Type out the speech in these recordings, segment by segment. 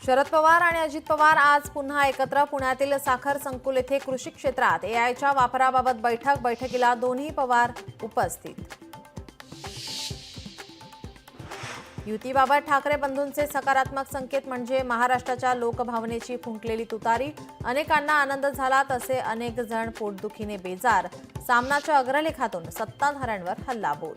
शरद पवार आणि अजित पवार आज पुन्हा एकत्र पुण्यातील साखर संकुल येथे कृषी क्षेत्रात एआयच्या वापराबाबत बैठकीला दोन्ही पवार उपस्थित। युतीबाबत ठाकरे बंधूंचे सकारात्मक संकेत म्हणजे महाराष्ट्राच्या लोकभावनेची फुंकलेली तुतारी। अनेकांना आनंद झाला तसे अनेक जण पोटदुखीने बेजार। सामनाच्या अग्रलेखातून सत्ताधाऱ्यांवर हल्लाबोल।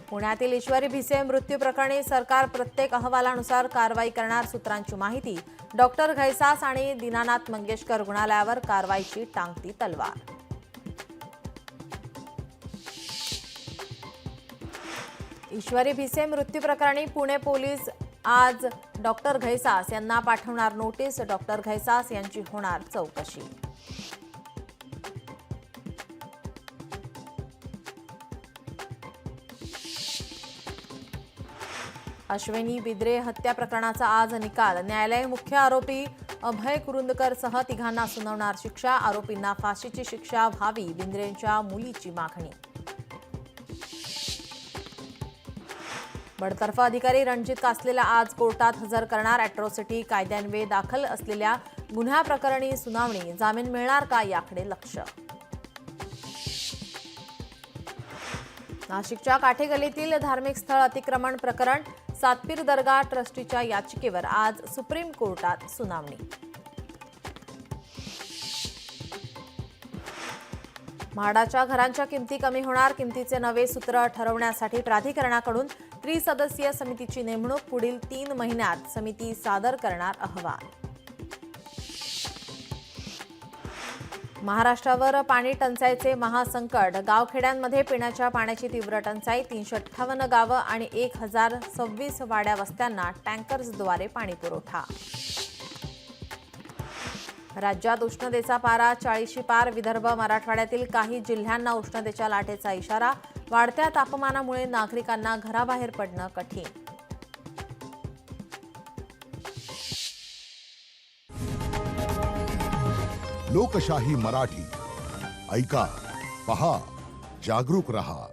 पुण्यातील ईश्वरी भिसे मृत्यू प्रकरणी सरकार प्रत्येक अहवालानुसार कारवाई करणार सूत्रांची माहिती। डॉक्टर घैसास आणि दीनानाथ मंगेशकर रुग्णालयावर कारवाईची टांगती तलवार। ईश्वरी भिसे मृत्यू प्रकरणी पुणे पोलीस आज डॉक्टर घैसास यांना पाठवणार नोटीस। डॉक्टर घैसास यांची होणार चौकशी। अश्विनी बिद्रे हत्या प्रकरणाचा आज निकाल। न्यायालय मुख्य आरोपी अभय कुरुंदकर सह तिघांना सुनावणार शिक्षा। आरोपींना फाशीची शिक्षा व्हावी, बिद्रेंच्या मुलीची मागणी। बडतर्फ अधिकारी रणजित कासलेला आज कोर्टात हजर करणार। अॅट्रॉसिटी कायद्यान्वये दाखल असलेल्या गुन्ह्याप्रकरणी सुनावणी। जामीन मिळणार का याकडे लक्ष। नाशिकच्या काठेगल्लीतील धार्मिक स्थळ अतिक्रमण प्रकरण। सातपीर दर्गा ट्रस्टीच्या याचिकेवर आज सुप्रीम कोर्टात सुनावणी। म्हाडाच्या घरांच्या किमती कमी होणार। किमतीचे नवे सूत्र ठरवण्यासाठी प्राधिकरणाकडून त्रिसदस्यीय समितीची नेमणूक। पुढील 3 महिन्यात समिती सादर करणार अहवाल। महाराष्ट्रावर पाणी टंचाईचे महासंकट। गावखेड्यांमध्ये पिण्याच्या पाण्याची तीव्र टंचाई। 358 गावं आणि 1026 वाड्या वस्त्यांना टँकर्सद्वारे पाणी पुरवठा। राज्यात उष्णतेचा पारा 40शी पार। विदर्भ मराठवाड्यातील काही जिल्ह्यांना उष्णतेच्या लाटेचा इशारा। वाढत्या तापमानामुळे नागरिकांना घराबाहेर पडणं कठीण। लोकशाही मराठी ऐका, पहा, जागरूक रहा।